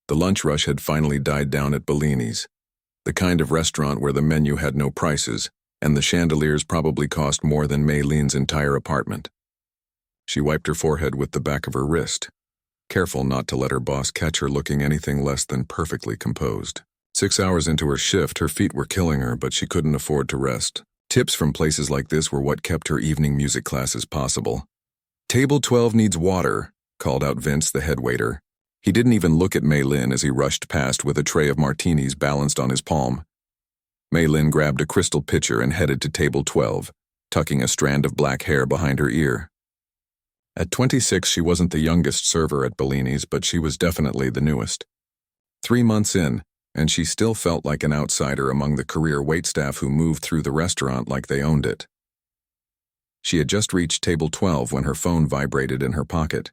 The lunch rush had finally died down at Bellini's, the kind of restaurant where the menu had no prices, and the chandeliers probably cost more than Maylene's entire apartment. She wiped her forehead with the back of her wrist, careful not to let her boss catch her looking anything less than perfectly composed. 6 hours into her shift, her feet were killing her, but she couldn't afford to rest. Tips from places like this were what kept her evening music classes possible. "Table 12 needs water," called out Vince, the head waiter. He didn't even look at Maylin as he rushed past with a tray of martinis balanced on his palm. Maylin grabbed a crystal pitcher and headed to table 12, tucking a strand of black hair behind her ear. At 26, she wasn't the youngest server at Bellini's, but she was definitely the newest. 3 months in, and she still felt like an outsider among the career waitstaff who moved through the restaurant like they owned it. She had just reached table 12 when her phone vibrated in her pocket.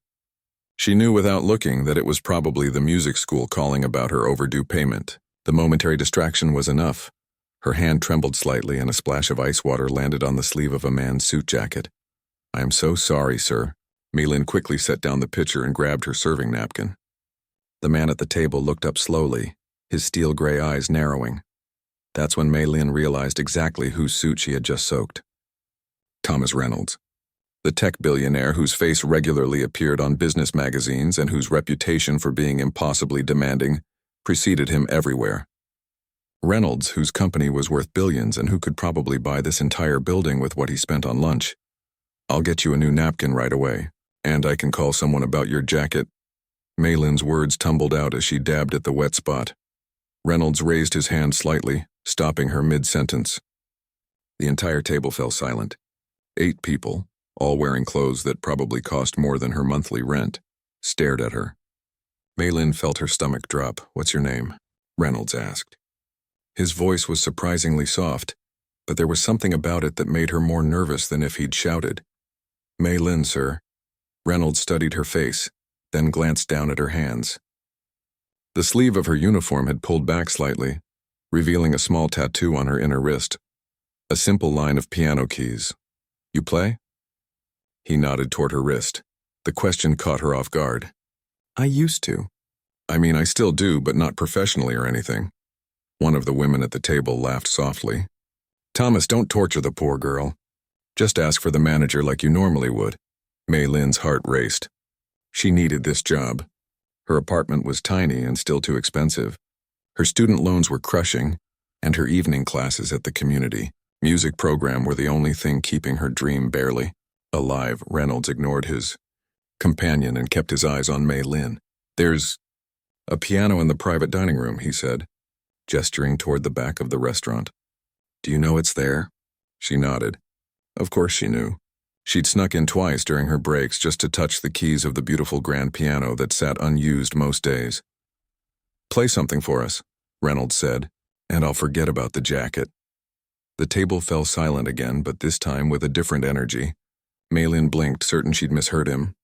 She knew without looking that it was probably the music school calling about her overdue payment. The momentary distraction was enough. Her hand trembled slightly and a splash of ice water landed on the sleeve of a man's suit jacket. "I am so sorry, sir." Maylin quickly set down the pitcher and grabbed her serving napkin. The man at the table looked up slowly, his steel gray eyes narrowing. That's when Maylin realized exactly whose suit she had just soaked. Thomas Reynolds, the tech billionaire whose face regularly appeared on business magazines and whose reputation for being impossibly demanding preceded him everywhere. Reynolds, whose company was worth billions and who could probably buy this entire building with what he spent on lunch. "I'll get you a new napkin right away, and I can call someone about your jacket." Maylin's words tumbled out as she dabbed at the wet spot. Reynolds raised his hand slightly, stopping her mid-sentence. The entire table fell silent. 8 people, all wearing clothes that probably cost more than her monthly rent, stared at her. Maylin felt her stomach drop. "What's your name?" Reynolds asked. His voice was surprisingly soft, but there was something about it that made her more nervous than if he'd shouted. "Maylin, sir." Reynolds studied her face, then glanced down at her hands. The sleeve of her uniform had pulled back slightly, revealing a small tattoo on her inner wrist. A simple line of piano keys. "You play?" He nodded toward her wrist. The question caught her off guard. "I used to. I mean, I still do, but not professionally or anything." One of the women at the table laughed softly. "Thomas, don't torture the poor girl. Just ask for the manager like you normally would." Maylin's heart raced. She needed this job. Her apartment was tiny and still too expensive. Her student loans were crushing, and her evening classes at the community music program were the only thing keeping her dream barely alive. Reynolds ignored his companion and kept his eyes on Maylin. "There's a piano in the private dining room," he said, gesturing toward the back of the restaurant. "Do you know it's there?" She nodded. Of course she knew. She'd snuck in twice during her breaks just to touch the keys of the beautiful grand piano that sat unused most days. "Play something for us," Reynolds said, "and I'll forget about the jacket." The table fell silent again, but this time with a different energy. Maylin blinked, certain she'd misheard him.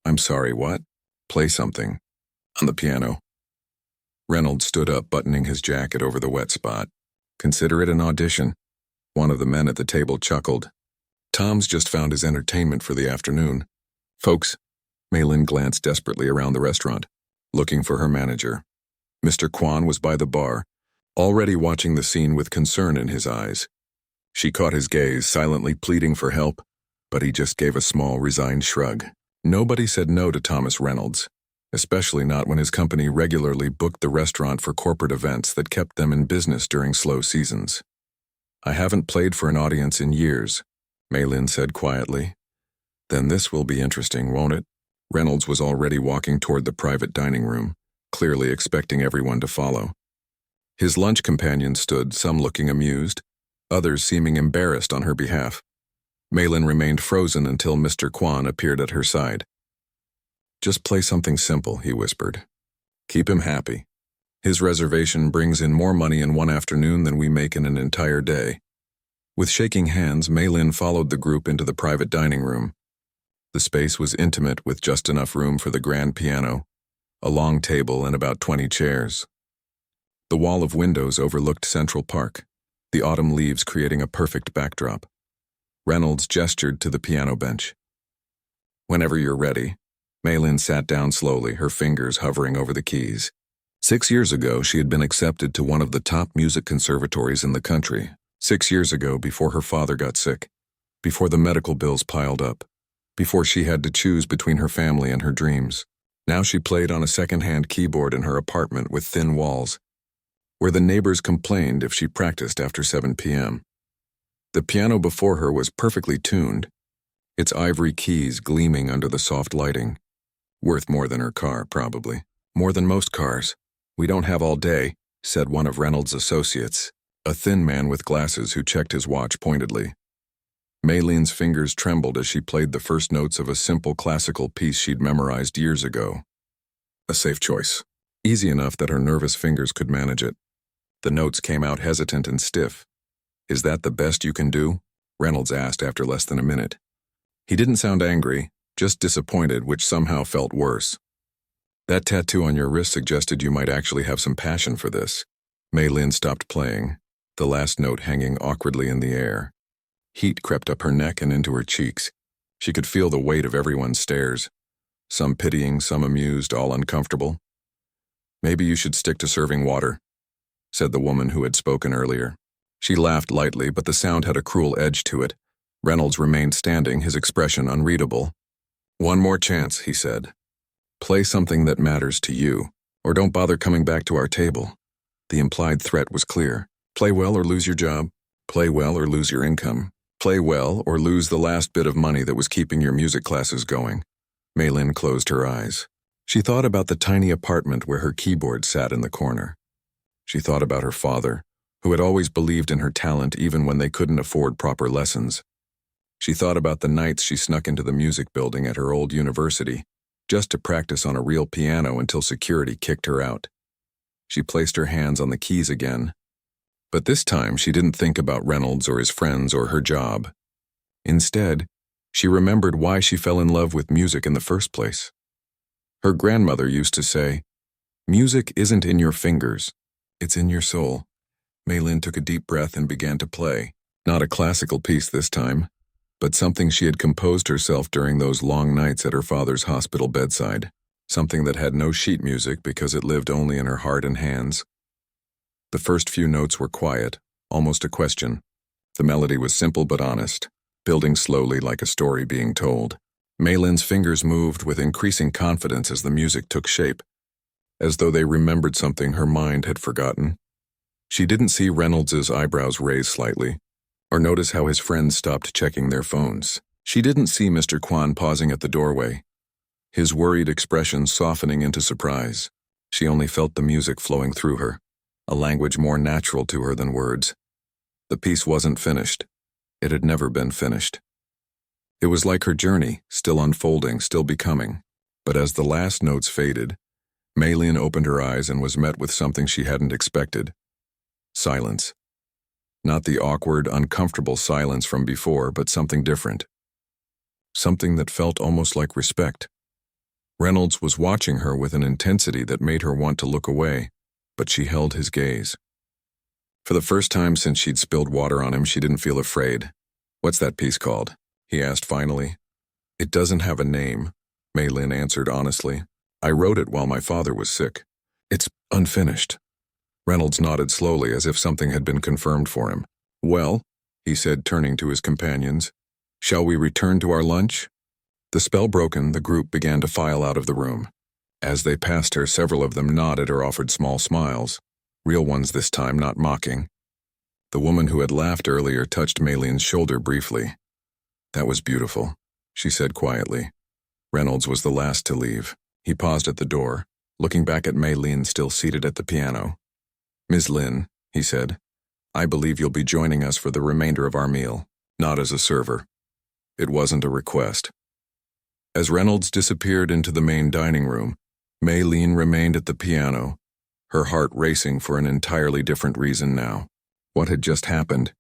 "I'm sorry, what?" "Play something. On the piano." Reynolds stood up, buttoning his jacket over the wet spot. "Consider it an audition." One of the men at the table chuckled. "Tom's just found his entertainment for the afternoon." "Folks," Maylin glanced desperately around the restaurant, looking for her manager. Mr. Kwan was by the bar, already watching the scene with concern in his eyes. She caught his gaze, silently pleading for help, but he just gave a small, resigned shrug. Nobody said no to Thomas Reynolds, especially not when his company regularly booked the restaurant for corporate events that kept them in business during slow seasons. "I haven't played for an audience in years," Maylin said quietly. "Then this will be interesting, won't it?" Reynolds was already walking toward the private dining room, clearly expecting everyone to follow. His lunch companions stood, some looking amused, others seeming embarrassed on her behalf. Maylin remained frozen until Mr. Kwan appeared at her side. "Just play something simple," he whispered. "Keep him happy. His reservation brings in more money in one afternoon than we make in an entire day." With shaking hands, Maylin followed the group into the private dining room. The space was intimate with just enough room for the grand piano, a long table, and about 20 chairs. The wall of windows overlooked Central Park, the autumn leaves creating a perfect backdrop. Reynolds gestured to the piano bench. "Whenever you're ready." Maylin sat down slowly, her fingers hovering over the keys. 6 years ago, she had been accepted to one of the top music conservatories in the country. 6 years ago, before her father got sick, before the medical bills piled up, before she had to choose between her family and her dreams. Now she played on a second-hand keyboard in her apartment with thin walls, where the neighbors complained if she practiced after 7 p.m. The piano before her was perfectly tuned, its ivory keys gleaming under the soft lighting. Worth more than her car, probably. More than most cars. "We don't have all day," said one of Reynolds' associates, a thin man with glasses who checked his watch pointedly. Maylene's fingers trembled as she played the first notes of a simple classical piece she'd memorized years ago. A safe choice. Easy enough that her nervous fingers could manage it. The notes came out hesitant and stiff. "Is that the best you can do?" Reynolds asked after less than a minute. He didn't sound angry, just disappointed, which somehow felt worse. "That tattoo on your wrist suggested you might actually have some passion for this." Maylene stopped playing, the last note hanging awkwardly in the air. Heat crept up her neck and into her cheeks. She could feel the weight of everyone's stares. Some pitying, some amused, all uncomfortable. "Maybe you should stick to serving water," said the woman who had spoken earlier. She laughed lightly, but the sound had a cruel edge to it. Reynolds remained standing, his expression unreadable. "One more chance," he said. "Play something that matters to you, or don't bother coming back to our table." The implied threat was clear. Play well or lose your job. Play well or lose your income. Play well or lose the last bit of money that was keeping your music classes going. Maylene closed her eyes. She thought about the tiny apartment where her keyboard sat in the corner. She thought about her father, who had always believed in her talent even when they couldn't afford proper lessons. She thought about the nights she snuck into the music building at her old university, just to practice on a real piano until security kicked her out. She placed her hands on the keys again. But this time she didn't think about Reynolds or his friends or her job. Instead, she remembered why she fell in love with music in the first place. Her grandmother used to say, "Music isn't in your fingers, it's in your soul." Maylene took a deep breath and began to play. Not a classical piece this time, but something she had composed herself during those long nights at her father's hospital bedside. Something that had no sheet music because it lived only in her heart and hands. The first few notes were quiet, almost a question. The melody was simple but honest, building slowly like a story being told. Maylene's fingers moved with increasing confidence as the music took shape, as though they remembered something her mind had forgotten. She didn't see Reynolds's eyebrows raise slightly, or notice how his friends stopped checking their phones. She didn't see Mr. Kwan pausing at the doorway, his worried expression softening into surprise. She only felt the music flowing through her, a language more natural to her than words. The piece wasn't finished. It had never been finished. It was like her journey, still unfolding, still becoming. But as the last notes faded, Maylene opened her eyes and was met with something she hadn't expected. Silence. Not the awkward, uncomfortable silence from before, but something different. Something that felt almost like respect. Reynolds was watching her with an intensity that made her want to look away, but she held his gaze. For the first time since she'd spilled water on him, she didn't feel afraid. "What's that piece called?" he asked finally. "It doesn't have a name," Maylene answered honestly. "I wrote it while my father was sick. It's unfinished." Reynolds nodded slowly as if something had been confirmed for him. "Well," he said, turning to his companions, "shall we return to our lunch?" The spell broken, the group began to file out of the room. As they passed her, several of them nodded or offered small smiles, real ones this time, not mocking. The woman who had laughed earlier touched Maylene's shoulder briefly. "That was beautiful," she said quietly. Reynolds was the last to leave. He paused at the door, looking back at Maylene still seated at the piano. "Ms. Lin," he said, "I believe you'll be joining us for the remainder of our meal, not as a server." It wasn't a request. As Reynolds disappeared into the main dining room, Maylene remained at the piano, her heart racing for an entirely different reason now. What had just happened,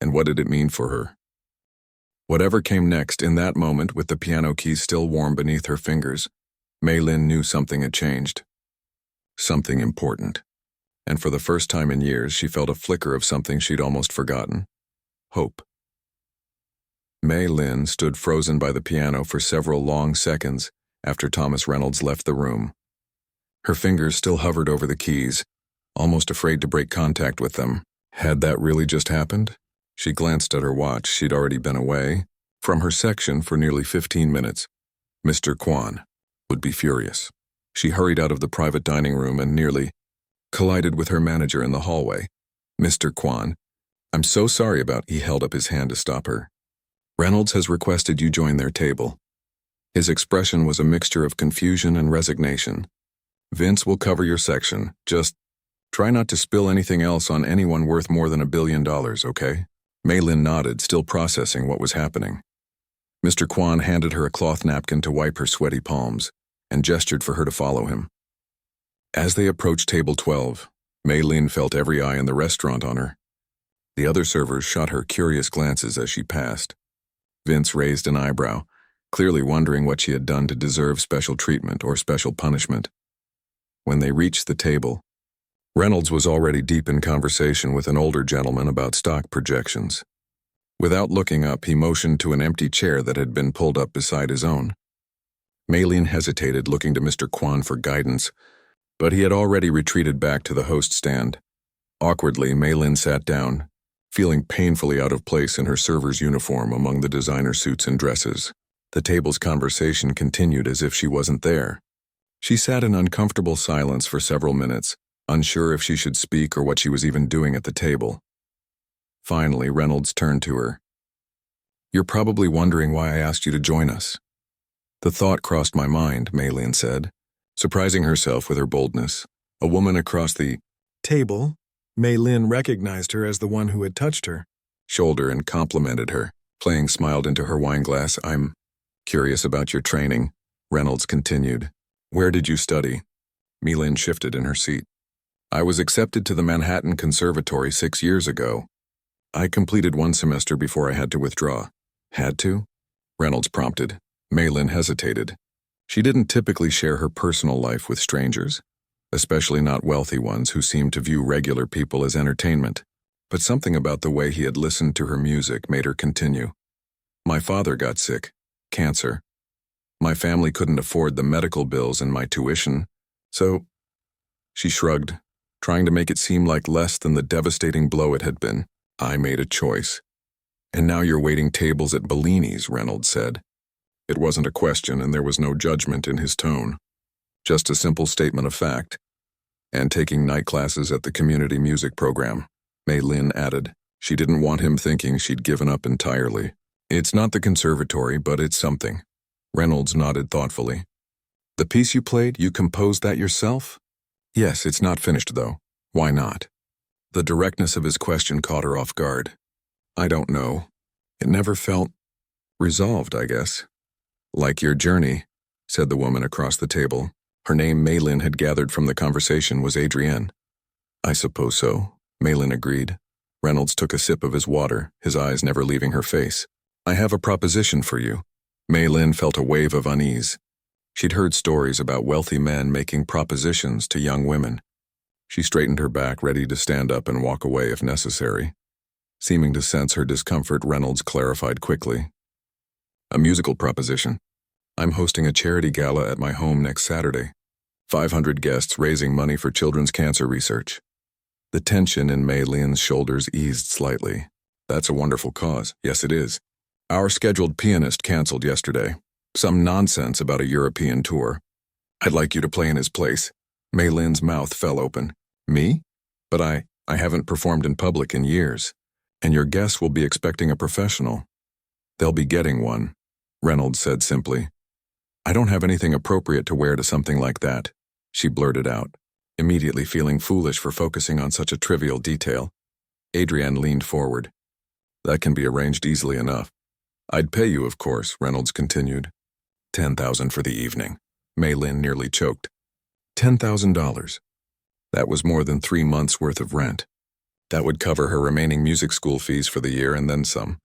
and what did it mean for her? Whatever came next in that moment, with the piano keys still warm beneath her fingers, Maylene knew something had changed. Something important. And for the first time in years, she felt a flicker of something she'd almost forgotten. Hope. Maylene stood frozen by the piano for several long seconds after Thomas Reynolds left the room. Her fingers still hovered over the keys, almost afraid to break contact with them. Had that really just happened? She glanced at her watch. She'd already been away from her section for nearly 15 minutes. Mr. Kwan would be furious. She hurried out of the private dining room and nearly collided with her manager in the hallway. Mr. Kwan, I'm so sorry about. He held up his hand to stop her. Reynolds has requested you join their table. His expression was a mixture of confusion and resignation. Vince will cover your section. Just try not to spill anything else on anyone worth more than $1 billion, okay? Maylin nodded, still processing what was happening. Mr. Kwan handed her a cloth napkin to wipe her sweaty palms and gestured for her to follow him. As they approached table 12, Maylin felt every eye in the restaurant on her. The other servers shot her curious glances as she passed. Vince raised an eyebrow, clearly wondering what she had done to deserve special treatment or special punishment. When they reached the table, Reynolds was already deep in conversation with an older gentleman about stock projections. Without looking up, he motioned to an empty chair that had been pulled up beside his own. Maylin hesitated, looking to Mr. Kwan for guidance, but he had already retreated back to the host stand. Awkwardly, Maylin sat down, feeling painfully out of place in her server's uniform among the designer suits and dresses. The table's conversation continued as if she wasn't there. She sat in uncomfortable silence for several minutes, unsure if she should speak or what she was even doing at the table. Finally, Reynolds turned to her. You're probably wondering why I asked you to join us. The thought crossed my mind, Maylin said, surprising herself with her boldness. A woman across the table, Maylin recognized her as the one who had touched her shoulder and complimented her. Playing smiled into her wineglass. I'm curious about your training, Reynolds continued. Where did you study? Maylin shifted in her seat. I was accepted to the Manhattan Conservatory 6 years ago. I completed 1 semester before I had to withdraw. Had to? Reynolds prompted. Maylin hesitated. She didn't typically share her personal life with strangers, especially not wealthy ones who seemed to view regular people as entertainment. But something about the way he had listened to her music made her continue. My father got sick. Cancer. My family couldn't afford the medical bills and my tuition, so... She shrugged, trying to make it seem like less than the devastating blow it had been. I made a choice. And now you're waiting tables at Bellini's, Reynolds said. It wasn't a question and there was no judgment in his tone. Just a simple statement of fact. And taking night classes at the community music program, Maylin added. She didn't want him thinking she'd given up entirely. It's not the conservatory, but it's something. Reynolds nodded thoughtfully. The piece you played, you composed that yourself? Yes, it's not finished though. Why not? The directness of his question caught her off guard. I don't know. It never felt resolved, I guess. Like your journey, said the woman across the table. Her name Maylin had gathered from the conversation was Adrienne. I suppose so, Maylin agreed. Reynolds took a sip of his water, his eyes never leaving her face. I have a proposition for you. Maylin felt a wave of unease. She'd heard stories about wealthy men making propositions to young women. She straightened her back, ready to stand up and walk away if necessary. Seeming to sense her discomfort, Reynolds clarified quickly. A musical proposition. I'm hosting a charity gala at my home next Saturday. 500 guests raising money for children's cancer research. The tension in Maylin's shoulders eased slightly. That's a wonderful cause. Yes, it is. Our scheduled pianist canceled yesterday. Some nonsense about a European tour. I'd like you to play in his place. Maylin's mouth fell open. Me? But I haven't performed in public in years. And your guests will be expecting a professional. They'll be getting one, Reynolds said simply. I don't have anything appropriate to wear to something like that, she blurted out, immediately feeling foolish for focusing on such a trivial detail. Adrienne leaned forward. That can be arranged easily enough. I'd pay you, of course, Reynolds continued. $10,000 for the evening. Maylin nearly choked. $10,000. That was more than 3 months' worth of rent. That would cover her remaining music school fees for the year and then some.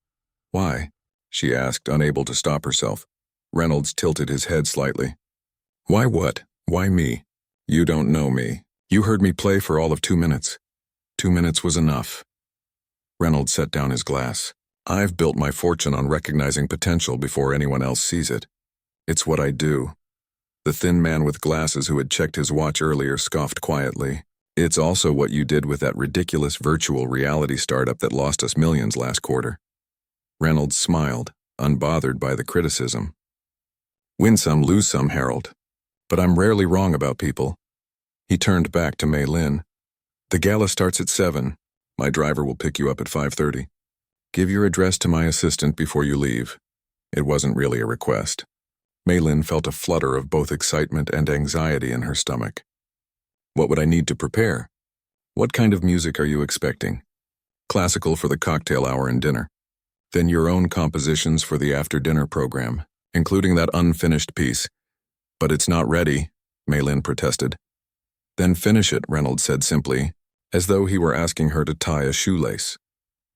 Why? She asked, unable to stop herself. Reynolds tilted his head slightly. Why what? Why me? You don't know me. You heard me play for all of 2 minutes. 2 minutes was enough. Reynolds set down his glass. I've built my fortune on recognizing potential before anyone else sees it. It's what I do. The thin man with glasses who had checked his watch earlier scoffed quietly. It's also what you did with that ridiculous virtual reality startup that lost us millions last quarter. Reynolds smiled, unbothered by the criticism. Win some, lose some, Harold. But I'm rarely wrong about people. He turned back to Mei Lin. The gala starts at 7. My driver will pick you up at 5:30. Give your address to my assistant before you leave. It wasn't really a request. Mei Lin felt a flutter of both excitement and anxiety in her stomach. What would I need to prepare? What kind of music are you expecting? Classical for the cocktail hour and dinner. Then your own compositions for the after-dinner program, including that unfinished piece. But it's not ready, Mei Lin protested. Then finish it, Reynolds said simply, as though he were asking her to tie a shoelace.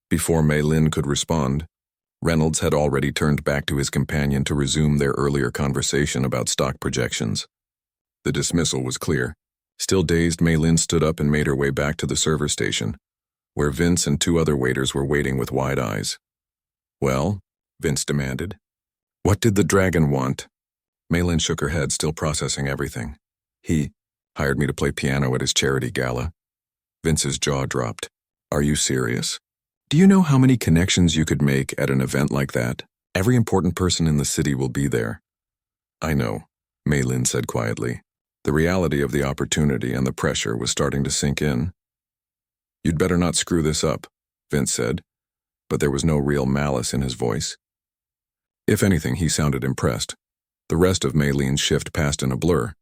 Before Mei Lin could respond, Reynolds had already turned back to his companion to resume their earlier conversation about stock projections. The dismissal was clear. Still dazed, Mei Lin stood up and made her way back to the server station, where Vince and 2 other waiters were waiting with wide eyes. Well, Vince demanded. What did the dragon want? Mei Lin shook her head, still processing everything. He hired me to play piano at his charity gala. Vince's jaw dropped. Are you serious? Do you know how many connections you could make at an event like that? Every important person in the city will be there. I know, Mei Lin said quietly. The reality of the opportunity and the pressure was starting to sink in. You'd better not screw this up, Vince said, but there was no real malice in his voice. If anything, he sounded impressed. The rest of Mei Lin's shift passed in a blur.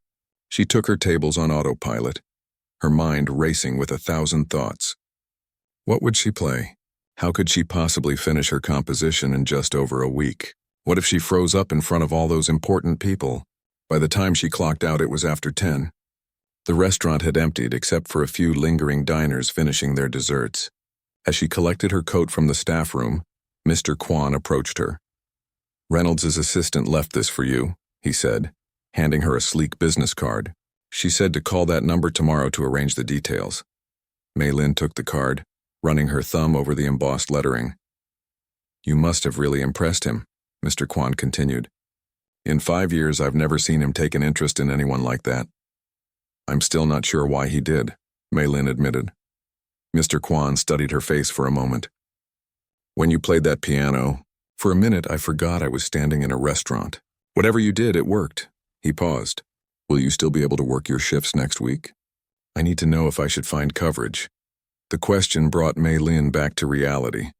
She took her tables on autopilot, her mind racing with 1,000 thoughts. What would she play? How could she possibly finish her composition in just over a week? What if she froze up in front of all those important people? By the time she clocked out, it was after 10. The restaurant had emptied except for a few lingering diners finishing their desserts. As she collected her coat from the staff room, Mr. Kwan approached her. Reynolds' assistant left this for you, he said, handing her a sleek business card. She said to call that number tomorrow to arrange the details. Mei Lin took the card, running her thumb over the embossed lettering. You must have really impressed him, Mr. Kwan continued. In 5 years, I've never seen him take an interest in anyone like that. I'm still not sure why he did, Mei Lin admitted. Mr. Kwan studied her face for a moment. When you played that piano, for a minute I forgot I was standing in a restaurant. Whatever you did, it worked. He paused. Will you still be able to work your shifts next week? I need to know if I should find coverage. The question brought Mei Lin back to reality.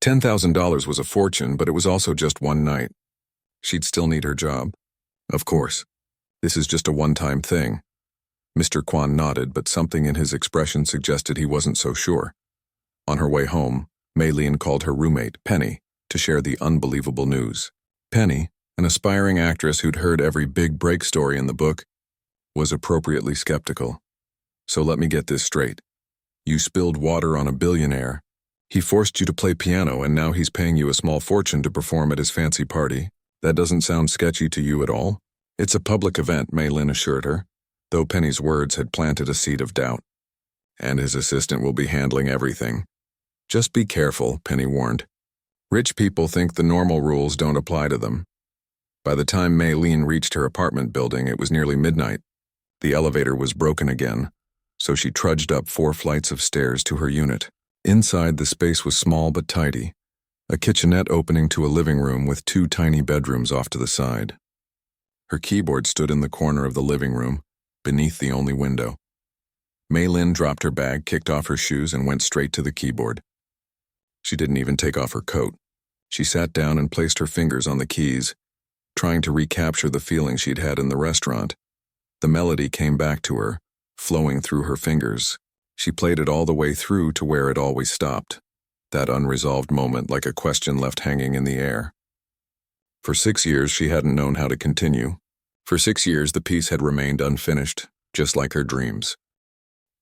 $10,000 was a fortune, but it was also just one night. She'd still need her job. Of course. This is just a one-time thing. Mr. Kwan nodded, but something in his expression suggested he wasn't so sure. On her way home, Mei Lin called her roommate, Penny, to share the unbelievable news. Penny, an aspiring actress who'd heard every big break story in the book, was appropriately skeptical. So let me get this straight. You spilled water on a billionaire. He forced you to play piano, and now he's paying you a small fortune to perform at his fancy party. That doesn't sound sketchy to you at all? It's a public event, Mei Lin assured her, though Penny's words had planted a seed of doubt. And his assistant will be handling everything. Just be careful, Penny warned. Rich people think the normal rules don't apply to them. By the time Mei Lin reached her apartment building, it was nearly midnight. The elevator was broken again, so she trudged up 4 flights of stairs to her unit. Inside, the space was small but tidy, a kitchenette opening to a living room with 2 tiny bedrooms off to the side. Her keyboard stood in the corner of the living room, beneath the only window. Mei Lin dropped her bag, kicked off her shoes, and went straight to the keyboard. She didn't even take off her coat. She sat down and placed her fingers on the keys, trying to recapture the feeling she'd had in the restaurant. The melody came back to her, flowing through her fingers. She played it all the way through to where it always stopped, that unresolved moment like a question left hanging in the air. For 6 years, she hadn't known how to continue. For 6 years, the piece had remained unfinished, just like her dreams.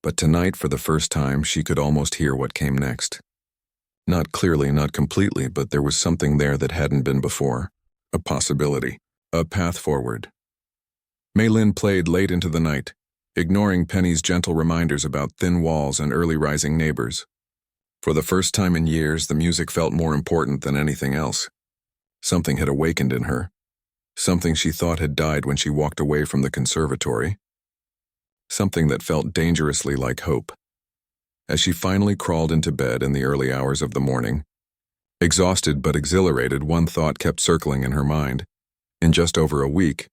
But tonight, for the first time, she could almost hear what came next. Not clearly, not completely, but there was something there that hadn't been before. A possibility. A path forward. Mei Lin played late into the night, ignoring Penny's gentle reminders about thin walls and early rising neighbors. For the first time in years, the music felt more important than anything else. Something had awakened in her. something she thought had died when she walked away from the conservatory, something that felt dangerously like hope. As she finally crawled into bed in the early hours of the morning, exhausted but exhilarated, one thought kept circling in her mind. In just over a week,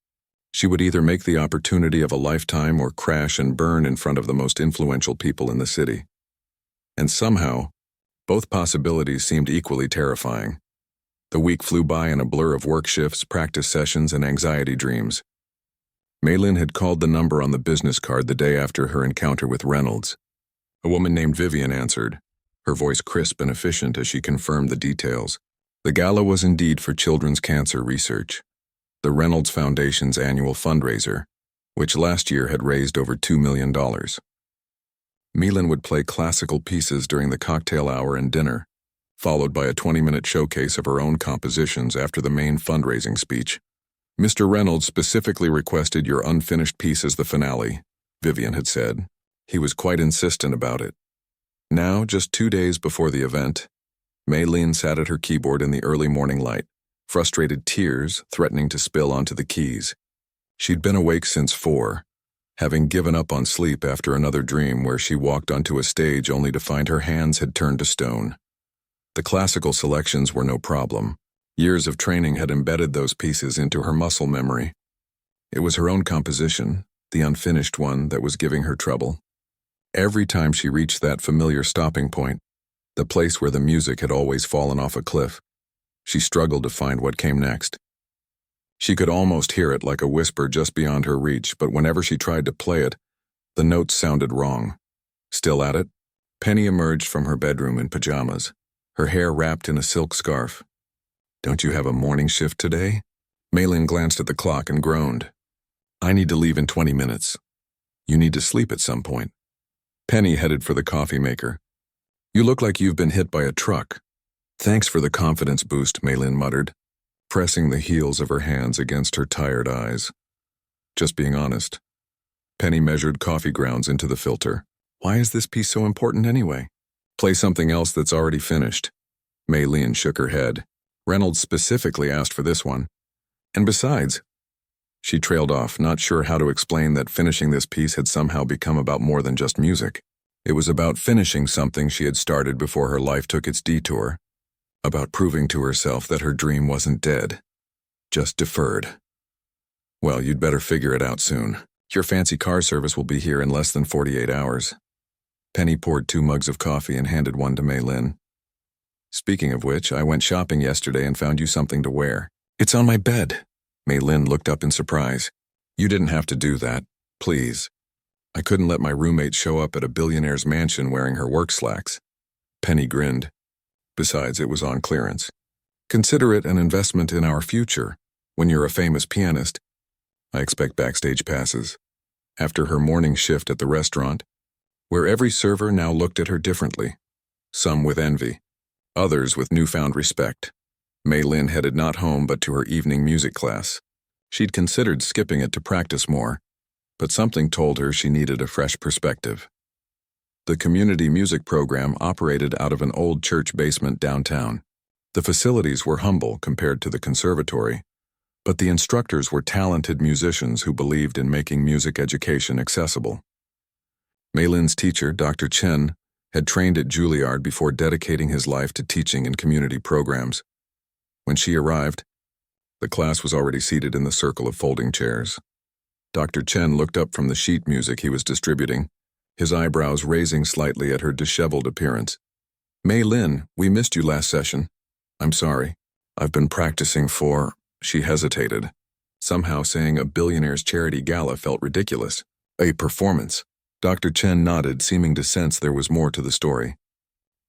she would either make the opportunity of a lifetime or crash and burn in front of the most influential people in the city. And somehow, both possibilities seemed equally terrifying. The week flew by in a blur of work shifts, practice sessions, and anxiety dreams. Maylin had called the number on the business card the day after her encounter with Reynolds. A woman named Vivian answered, her voice crisp and efficient as she confirmed the details. The gala was indeed for children's cancer research, the Reynolds Foundation's annual fundraiser, which last year had raised over $2 million. Maylin would play classical pieces during the cocktail hour and dinner, followed by a 20-minute showcase of her own compositions after the main fundraising speech. Mr. Reynolds specifically requested your unfinished piece as the finale, Vivian had said. He was quite insistent about it. Now, just 2 days before the event, Maylin sat at her keyboard in the early morning light, frustrated tears threatening to spill onto the keys. She'd been awake since 4, having given up on sleep after another dream where she walked onto a stage only to find her hands had turned to stone. The classical selections were no problem. Years of training had embedded those pieces into her muscle memory. It was her own composition, the unfinished one, that was giving her trouble. Every time she reached that familiar stopping point, the place where the music had always fallen off a cliff, she struggled to find what came next. She could almost hear it like a whisper just beyond her reach, but whenever she tried to play it, the notes sounded wrong. Still at it, Penny emerged from her bedroom in pajamas, her hair wrapped in a silk scarf. "Don't you have a morning shift today?" Maylin glanced at the clock and groaned. "I need to leave in 20 minutes. You need to sleep at some point." Penny headed for the coffee maker. "You look like you've been hit by a truck." "Thanks for the confidence boost," Maylin muttered, pressing the heels of her hands against her tired eyes. "Just being honest." Penny measured coffee grounds into the filter. "Why is this piece so important anyway?" "Play something else that's already finished." Maylin shook her head. "Reynolds specifically asked for this one. And besides..." She trailed off, not sure how to explain that finishing this piece had somehow become about more than just music. It was about finishing something she had started before her life took its detour, about proving to herself that her dream wasn't dead, just deferred. "Well, you'd better figure it out soon. Your fancy car service will be here in less than 48 hours. Penny poured 2 mugs of coffee and handed one to Maylin. "Speaking of which, I went shopping yesterday and found you something to wear." "It's on my bed." Maylin looked up in surprise. "You didn't have to do that. Please. I couldn't let my roommate show up at a billionaire's mansion wearing her work slacks." Penny grinned. "Besides, it was on clearance. Consider it an investment in our future. When you're a famous pianist, I expect backstage passes." After her morning shift at the restaurant, where every server now looked at her differently, some with envy, others with newfound respect, Maylin headed not home but to her evening music class. She'd considered skipping it to practice more, but something told her she needed a fresh perspective. The community music program operated out of an old church basement downtown. The facilities were humble compared to the conservatory, but the instructors were talented musicians who believed in making music education accessible. Maylin's teacher, Dr. Chen, had trained at Juilliard before dedicating his life to teaching in community programs. When she arrived, the class was already seated in the circle of folding chairs. Dr. Chen looked up from the sheet music he was distributing, his eyebrows raising slightly at her disheveled appearance. "Maylin, we missed you last session." "I'm sorry. I've been practicing for..." She hesitated. Somehow saying a billionaire's charity gala felt ridiculous. "A performance." Dr. Chen nodded, seeming to sense there was more to the story.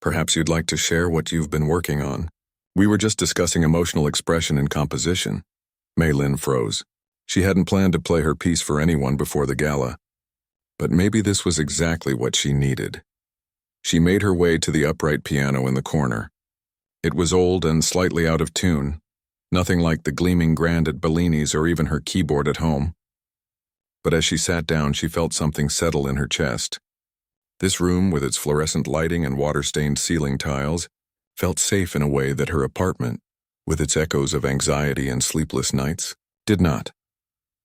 "Perhaps you'd like to share what you've been working on." "We were just discussing emotional expression and composition." Maylin froze. She hadn't planned to play her piece for anyone before the gala, but maybe this was exactly what she needed. She made her way to the upright piano in the corner. It was old and slightly out of tune, nothing like the gleaming grand at Bellini's or even her keyboard at home. But as she sat down, she felt something settle in her chest. This room, with its fluorescent lighting and water-stained ceiling tiles, felt safe in a way that her apartment, with its echoes of anxiety and sleepless nights, Did not.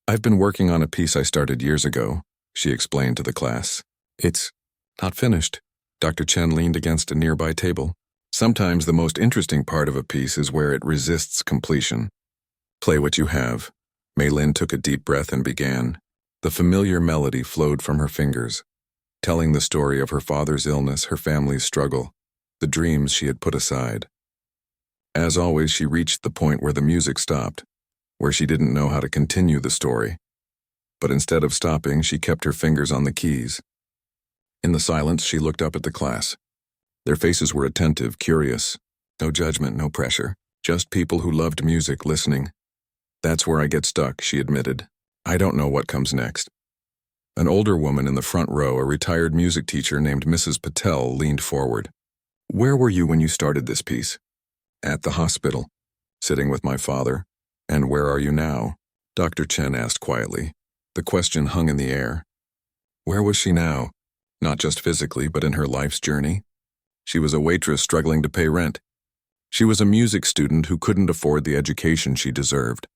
I've been working on a piece I started years ago, she explained to the class. It's not finished. Dr. Chen leaned against a nearby table. Sometimes the most interesting part of a piece is where it resists completion. Play what you have. Mei Lin took a deep breath and began. The familiar melody flowed from her fingers, telling the story of her father's illness, her family's struggle, the dreams she had put aside. As always, she reached the point where the music stopped, where she didn't know how to continue the story. But instead of stopping, she kept her fingers on the keys. In the silence, she looked up at the class. Their faces were attentive, curious. No judgment, no pressure. Just people who loved music listening. That's where I get stuck, she admitted. I don't know what comes next. An older woman in the front row, a retired music teacher named Mrs. Patel, leaned forward. Where were you when you started this piece? At the hospital, sitting with my father. And where are you now? Dr. Chen asked quietly. The question hung in the air. Where was she now? Not just physically, but in her life's journey. She was a waitress struggling to pay rent. She was a music student who couldn't afford the education she deserved.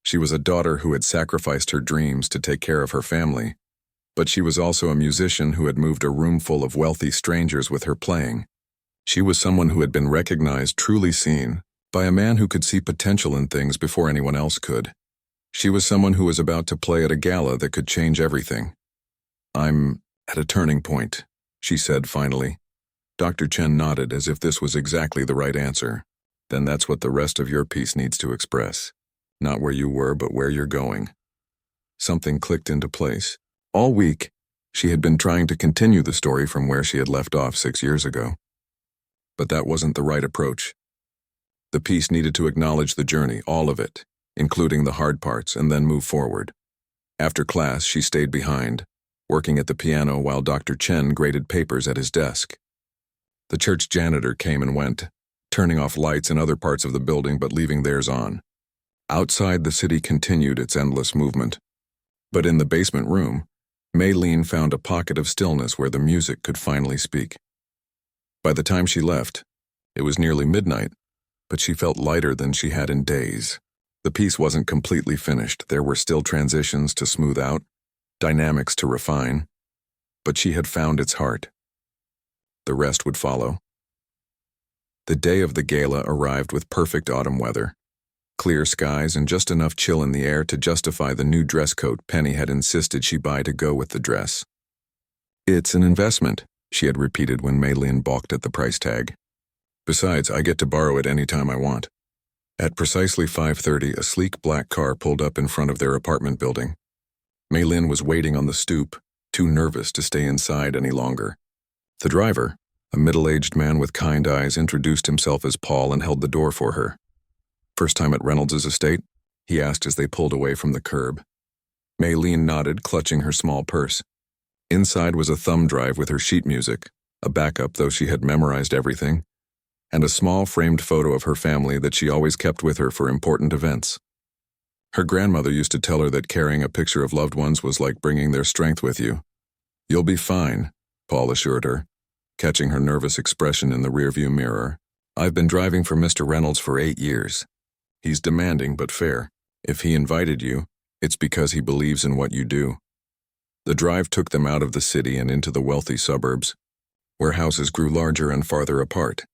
She was a daughter who had sacrificed her dreams to take care of her family. But she was also a musician who had moved a room full of wealthy strangers with her playing. She was someone who had been recognized, truly seen, by a man who could see potential in things before anyone else could. She was someone who was about to play at a gala that could change everything. I'm at a turning point, she said finally. Dr. Chen nodded as if this was exactly the right answer. Then that's what the rest of your piece needs to express. Not where you were, but where you're going. Something clicked into place. All week, she had been trying to continue the story from where she had left off 6 years ago. But that wasn't the right approach. The piece needed to acknowledge the journey, all of it, including the hard parts, and then move forward. After class, she stayed behind, working at the piano while Dr. Chen graded papers at his desk. The church janitor came and went, turning off lights in other parts of the building but leaving theirs on. Outside, the city continued its endless movement. But in the basement room, Mei Lin found a pocket of stillness where the music could finally speak. By the time she left, it was nearly midnight, but she felt lighter than she had in days. The piece wasn't completely finished. There were still transitions to smooth out, dynamics to refine, but she had found its heart. The rest would follow. The day of the gala arrived with perfect autumn weather. Clear skies and just enough chill in the air to justify the new dress coat Penny had insisted she buy to go with the dress. It's an investment, she had repeated when Mei Lin balked at the price tag. Besides, I get to borrow it any time I want. At precisely 5:30, a sleek black car pulled up in front of their apartment building. Mei Lin was waiting on the stoop, too nervous to stay inside any longer. The driver, a middle-aged man with kind eyes, introduced himself as Paul and held the door for her. First time at Reynolds' estate? He asked as they pulled away from the curb. Mei Lin nodded, clutching her small purse. Inside was a thumb drive with her sheet music, a backup though she had memorized everything, and a small framed photo of her family that she always kept with her for important events. Her grandmother used to tell her that carrying a picture of loved ones was like bringing their strength with you. You'll be fine, Paul assured her, catching her nervous expression in the rearview mirror. I've been driving for Mr. Reynolds for 8 years. He's demanding but fair. If he invited you, it's because he believes in what you do. The drive took them out of the city and into the wealthy suburbs, where houses grew larger and farther apart,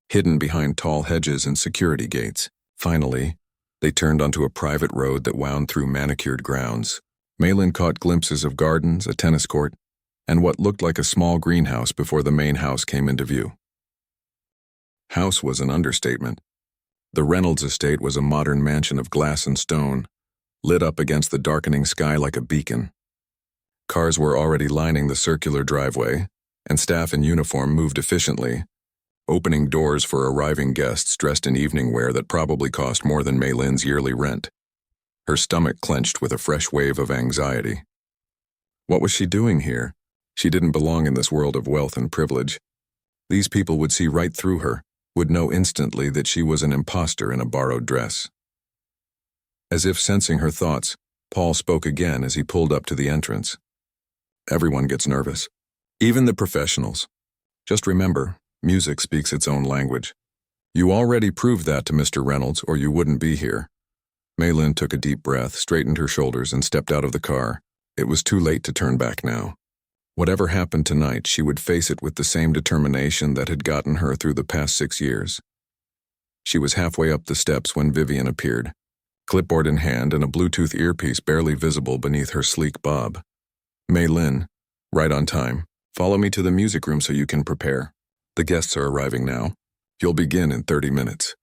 hidden behind tall hedges and security gates. Finally, they turned onto a private road that wound through manicured grounds. Mei Lin caught glimpses of gardens, a tennis court, and what looked like a small greenhouse before the main house came into view. House was an understatement. The Reynolds estate was a modern mansion of glass and stone, lit up against the darkening sky like a beacon. Cars were already lining the circular driveway, and staff in uniform moved efficiently, opening doors for arriving guests dressed in evening wear that probably cost more than Mei Lin's yearly rent. Her stomach clenched with a fresh wave of anxiety. What was she doing here? She didn't belong in this world of wealth and privilege. These people would see right through her, would know instantly that she was an imposter in a borrowed dress. As if sensing her thoughts, Paul spoke again as he pulled up to the entrance. Everyone gets nervous, even the professionals. Just remember, music speaks its own language. You already proved that to Mr. Reynolds, or you wouldn't be here. Maylin took a deep breath, straightened her shoulders, and stepped out of the car. It was too late to turn back now. Whatever happened tonight, she would face it with the same determination that had gotten her through the past 6 years. She was halfway up the steps when Vivian appeared, clipboard in hand and a Bluetooth earpiece barely visible beneath her sleek bob. Maylin, right on time. Follow me to the music room so you can prepare. The guests are arriving now. You'll begin in 30 minutes.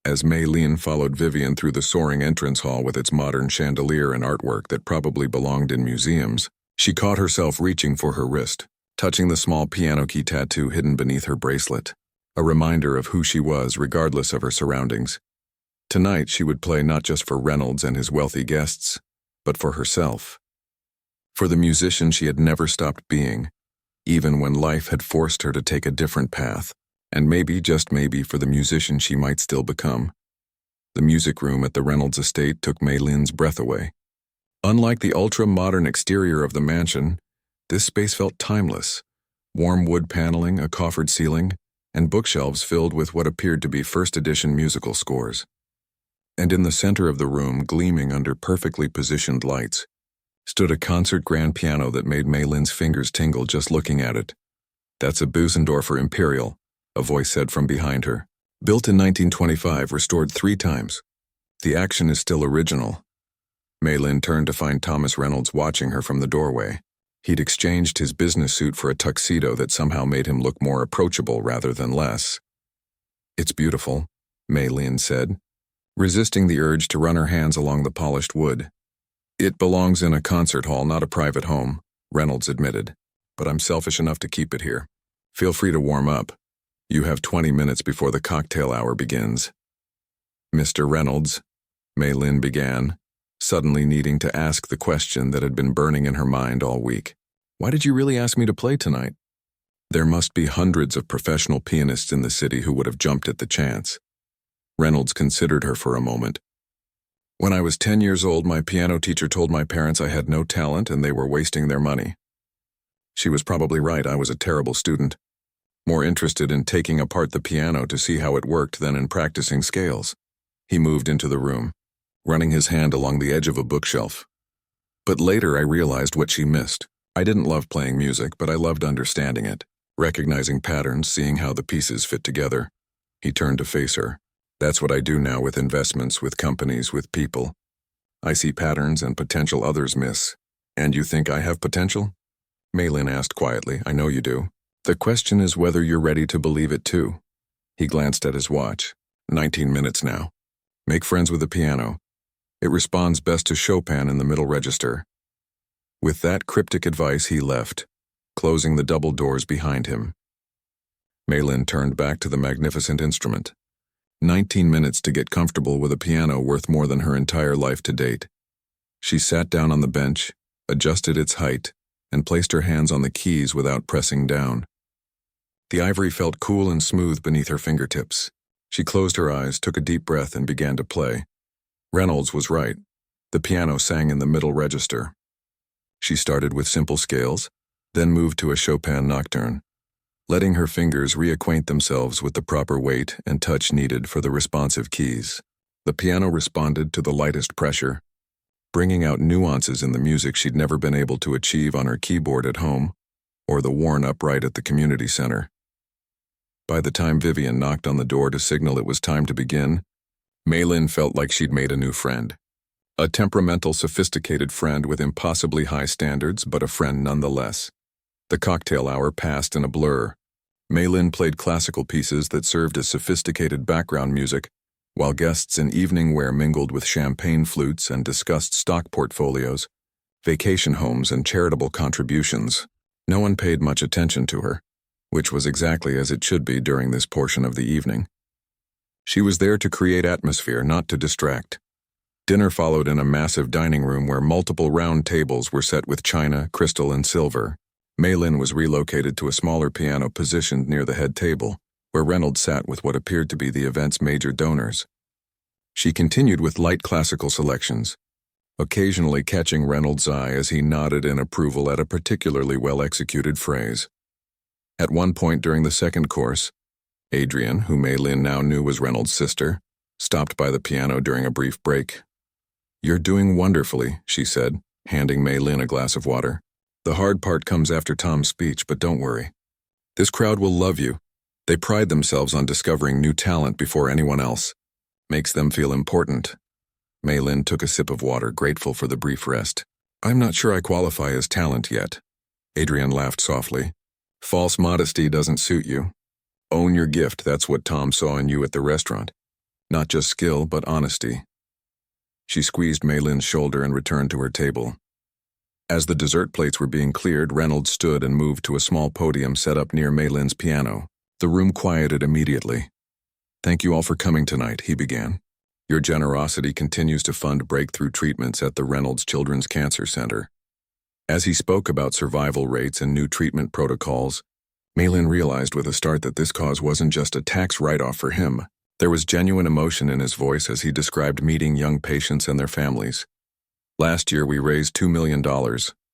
As Maylin followed Vivian through the soaring entrance hall with its modern chandelier and artwork that probably belonged in museums, she caught herself reaching for her wrist, touching the small piano key tattoo hidden beneath her bracelet, a reminder of who she was regardless of her surroundings. Tonight she would play not just for Reynolds and his wealthy guests, but for herself. For the musician she had never stopped being, even when life had forced her to take a different path, and maybe, just maybe, for the musician she might still become. The music room at the Reynolds estate took Maylin's breath away. Unlike the ultra-modern exterior of the mansion, this space felt timeless. Warm wood paneling, a coffered ceiling, and bookshelves filled with what appeared to be first-edition musical scores. And in the center of the room, gleaming under perfectly positioned lights, stood a concert grand piano that made Maylin's fingers tingle just looking at it. "That's a Busendorfer Imperial," a voice said from behind her. "Built in 1925, restored 3 times. The action is still original." Maylin turned to find Thomas Reynolds watching her from the doorway. He'd exchanged his business suit for a tuxedo that somehow made him look more approachable rather than less. "It's beautiful," Maylin said, resisting the urge to run her hands along the polished wood. "It belongs in a concert hall, not a private home," Reynolds admitted, "but I'm selfish enough to keep it here. Feel free to warm up. You have 20 minutes before the cocktail hour begins." "Mr. Reynolds," Maylin began, suddenly needing to ask the question that had been burning in her mind all week. "Why did you really ask me to play tonight?" There must be hundreds of professional pianists in the city who would have jumped at the chance. Reynolds considered her for a moment. "When I was 10 years old, my piano teacher told my parents I had no talent and they were wasting their money. She was probably right. I was a terrible student, more interested in taking apart the piano to see how it worked than in practicing scales." He moved into the room, running his hand along the edge of a bookshelf. "But later I realized what she missed. I didn't love playing music, but I loved understanding it, recognizing patterns, seeing how the pieces fit together." He turned to face her. "That's what I do now with investments, with companies, with people. I see patterns and potential others miss." "And you think I have potential?" Maylin asked quietly. "I know you do. The question is whether you're ready to believe it too." He glanced at his watch. 19 minutes now. Make friends with the piano. It responds best to Chopin in the middle register. With that cryptic advice, he left, closing the double doors behind him. Maylin turned back to the magnificent instrument. 19 minutes to get comfortable with a piano worth more than her entire life to date. She sat down on the bench, adjusted its height, and placed her hands on the keys without pressing down. The ivory felt cool and smooth beneath her fingertips. She closed her eyes, took a deep breath, and began to play. Reynolds was right. The piano sang in the middle register. She started with simple scales, then moved to a Chopin nocturne, letting her fingers reacquaint themselves with the proper weight and touch needed for the responsive keys. The piano responded to the lightest pressure, bringing out nuances in the music she'd never been able to achieve on her keyboard at home or the worn upright at the community center. By the time Vivian knocked on the door to signal it was time to begin, Maylin felt like she'd made a new friend. A temperamental, sophisticated friend with impossibly high standards, but a friend nonetheless. The cocktail hour passed in a blur. Maylin played classical pieces that served as sophisticated background music, while guests in evening wear mingled with champagne flutes and discussed stock portfolios, vacation homes, and charitable contributions. No one paid much attention to her, which was exactly as it should be during this portion of the evening. She was there to create atmosphere, not to distract. Dinner followed in a massive dining room where multiple round tables were set with china, crystal, and silver. Maylin was relocated to a smaller piano positioned near the head table, where Reynolds sat with what appeared to be the event's major donors. She continued with light classical selections, occasionally catching Reynolds' eye as he nodded in approval at a particularly well-executed phrase. At one point during the second course, Adrian, who Maylin now knew was Reynolds' sister, stopped by the piano during a brief break, "You're doing wonderfully," she said, handing Mei Lin a glass of water. "The hard part comes after Tom's speech, but don't worry. This crowd will love you. They pride themselves on discovering new talent before anyone else. Makes them feel important." Mei Lin took a sip of water, grateful for the brief rest. "I'm not sure I qualify as talent yet." Adrian laughed softly. "False modesty doesn't suit you. Own your gift, that's what Tom saw in you at the restaurant. Not just skill, but honesty." She squeezed Mei Lin's shoulder and returned to her table. As the dessert plates were being cleared, Reynolds stood and moved to a small podium set up near Mei Lin's piano. The room quieted immediately. "Thank you all for coming tonight," he began. "Your generosity continues to fund breakthrough treatments at the Reynolds Children's Cancer Center." As he spoke about survival rates and new treatment protocols, Mei Lin realized with a start that this cause wasn't just a tax write-off for him. There was genuine emotion in his voice as he described meeting young patients and their families. "Last year we raised $2 million,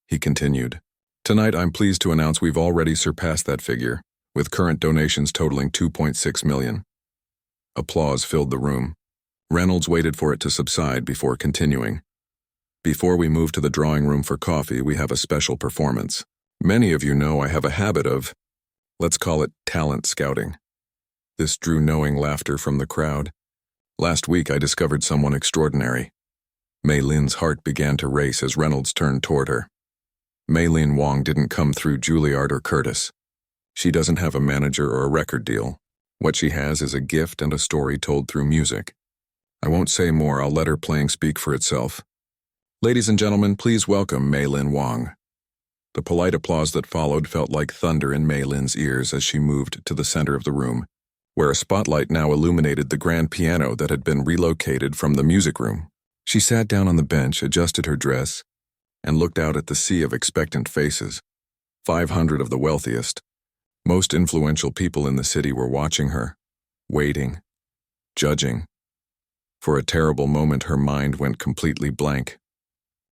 he continued. "Tonight I'm pleased to announce we've already surpassed that figure, with current donations totaling $2.6 million. Applause filled the room. Reynolds waited for it to subside before continuing. "Before we move to the drawing room for coffee, we have a special performance. Many of you know I have a habit of, let's call it talent scouting." This drew knowing laughter from the crowd. "Last week I discovered someone extraordinary." Mei Lin's heart began to race as Reynolds turned toward her. Mei Lin Wong didn't come through Juilliard or Curtis. She doesn't have a manager or a record deal. What she has is a gift and a story told through music. I won't say more, I'll let her playing speak for itself. Ladies and gentlemen, please welcome Mei Lin Wong. The polite applause that followed felt like thunder in Mei Lin's ears as she moved to the center of the room, where a spotlight now illuminated the grand piano that had been relocated from the music room. She sat down on the bench, adjusted her dress, and looked out at the sea of expectant faces. 500 of the wealthiest, most influential people in the city were watching her, waiting, judging. For a terrible moment, her mind went completely blank.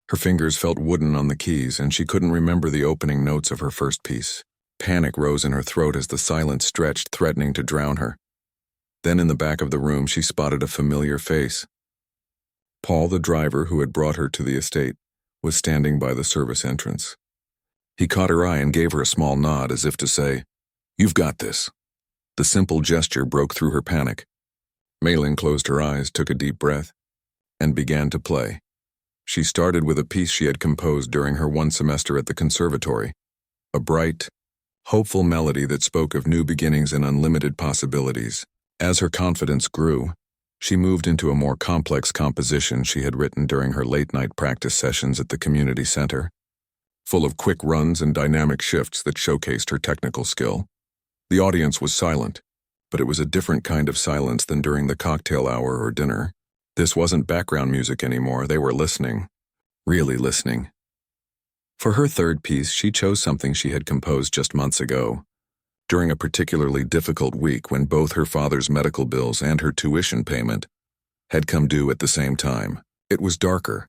Her fingers felt wooden on the keys, and she couldn't remember the opening notes of her first piece. Panic rose in her throat as the silence stretched, threatening to drown her. Then in the back of the room, she spotted a familiar face. Paul, the driver who had brought her to the estate, was standing by the service entrance. He caught her eye and gave her a small nod as if to say, "You've got this." The simple gesture broke through her panic. Mei Lin closed her eyes, took a deep breath, and began to play. She started with a piece she had composed during her one semester at the conservatory, a bright, hopeful melody that spoke of new beginnings and unlimited possibilities. As her confidence grew, she moved into a more complex composition she had written during her late-night practice sessions at the community center, full of quick runs and dynamic shifts that showcased her technical skill. The audience was silent, but it was a different kind of silence than during the cocktail hour or dinner. This wasn't background music anymore, they were listening, really listening. For her third piece, she chose something she had composed just months ago, during a particularly difficult week when both her father's medical bills and her tuition payment had come due at the same time. It was darker,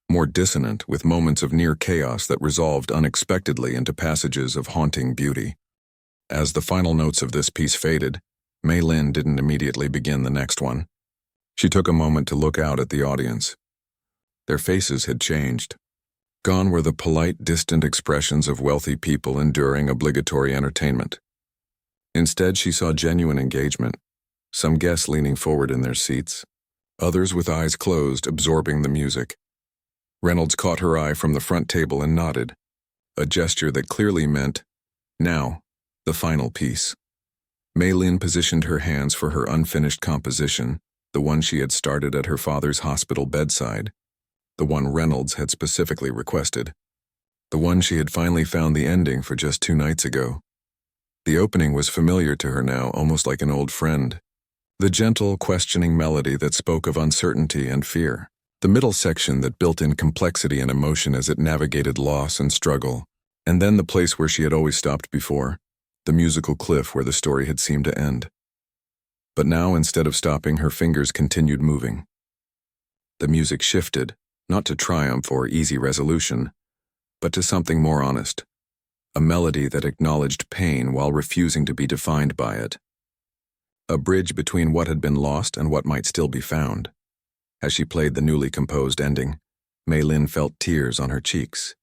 more dissonant, with moments of near chaos that resolved unexpectedly into passages of haunting beauty. As the final notes of this piece faded, Mei Lin didn't immediately begin the next one. She took a moment to look out at the audience. Their faces had changed. Gone were the polite, distant expressions of wealthy people enduring obligatory entertainment. Instead, she saw genuine engagement, some guests leaning forward in their seats, others with eyes closed, absorbing the music. Reynolds caught her eye from the front table and nodded, a gesture that clearly meant, now, the final piece. Mei Lin positioned her hands for her unfinished composition, the one she had started at her father's hospital bedside, the one Reynolds had specifically requested, the one she had finally found the ending for just 2 nights ago. The opening was familiar to her now, almost like an old friend. The gentle, questioning melody that spoke of uncertainty and fear. The middle section that built in complexity and emotion as it navigated loss and struggle. And then the place where she had always stopped before, the musical cliff where the story had seemed to end. But now, instead of stopping, her fingers continued moving. The music shifted, not to triumph or easy resolution, but to something more honest. A melody that acknowledged pain while refusing to be defined by it. A bridge between what had been lost and what might still be found. As she played the newly composed ending, Mei Lin felt tears on her cheeks,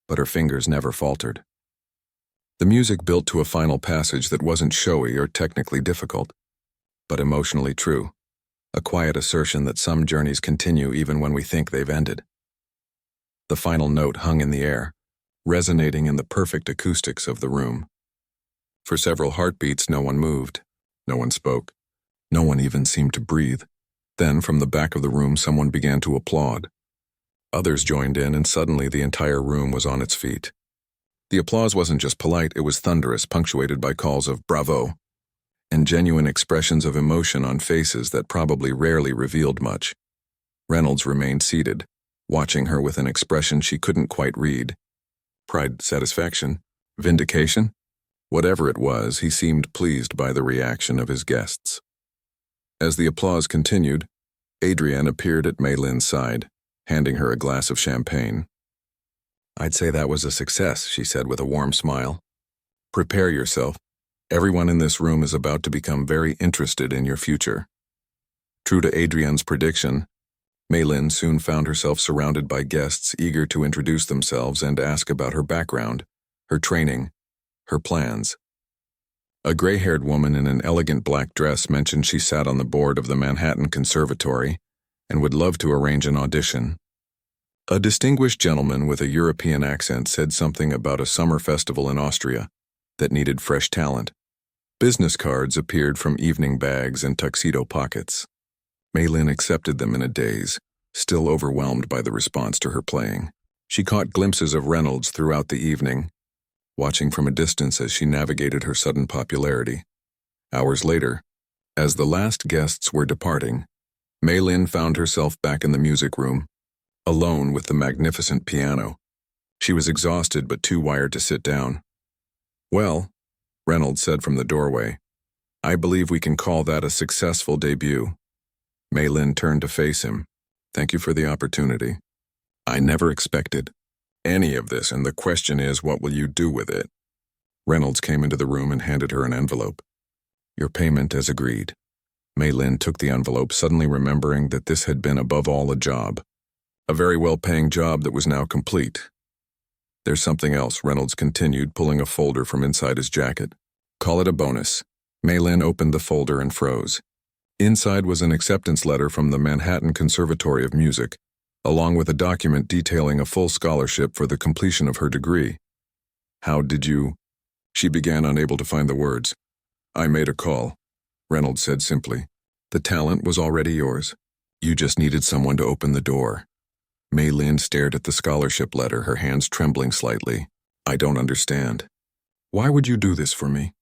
but her fingers never faltered. The music built to a final passage that wasn't showy or technically difficult, but emotionally true, a quiet assertion that some journeys continue even when we think they've ended. The final note hung in the air, resonating in the perfect acoustics of the room. For several heartbeats, no one moved, no one spoke, no one even seemed to breathe. Then, from the back of the room, someone began to applaud. Others joined in, and suddenly the entire room was on its feet. The applause wasn't just polite, it was thunderous, punctuated by calls of bravo, and genuine expressions of emotion on faces that probably rarely revealed much. Reynolds remained seated, watching her with an expression she couldn't quite read. Pride, satisfaction, vindication? Whatever it was, he seemed pleased by the reaction of his guests. As the applause continued, Adrienne appeared at Mei Lin's side, handing her a glass of champagne. "I'd say that was a success," she said with a warm smile. "Prepare yourself. Everyone in this room is about to become very interested in your future." True to Adrienne's prediction, Mei Lin soon found herself surrounded by guests eager to introduce themselves and ask about her background, her training, her plans. A gray-haired woman in an elegant black dress mentioned she sat on the board of the Manhattan Conservatory and would love to arrange an audition. A distinguished gentleman with a European accent said something about a summer festival in Austria that needed fresh talent. Business cards appeared from evening bags and tuxedo pockets. Mei Lin accepted them in a daze, still overwhelmed by the response to her playing. She caught glimpses of Reynolds throughout the evening, watching from a distance as she navigated her sudden popularity. Hours later, as the last guests were departing, Mei Lin found herself back in the music room, alone with the magnificent piano. She was exhausted but too wired to sit down. "Well," Reynolds said from the doorway, "I believe we can call that a successful debut." Mei Lin turned to face him. "Thank you for the opportunity. I never expected any of this, and the question is, what will you do with it?" Reynolds came into the room and handed her an envelope. "Your payment as agreed." Mei Lin took the envelope, suddenly remembering that this had been above all a job. A very well-paying job that was now complete. "There's something else," Reynolds continued, pulling a folder from inside his jacket. "Call it a bonus." Mei Lin opened the folder and froze. Inside was an acceptance letter from the Manhattan Conservatory of Music, along with a document detailing a full scholarship for the completion of her degree. "How did you—" She began, unable to find the words. "I made a call," Reynolds said simply. "The talent was already yours. You just needed someone to open the door." Mei Lin stared at the scholarship letter, her hands trembling slightly. "I don't understand. Why would you do this for me?"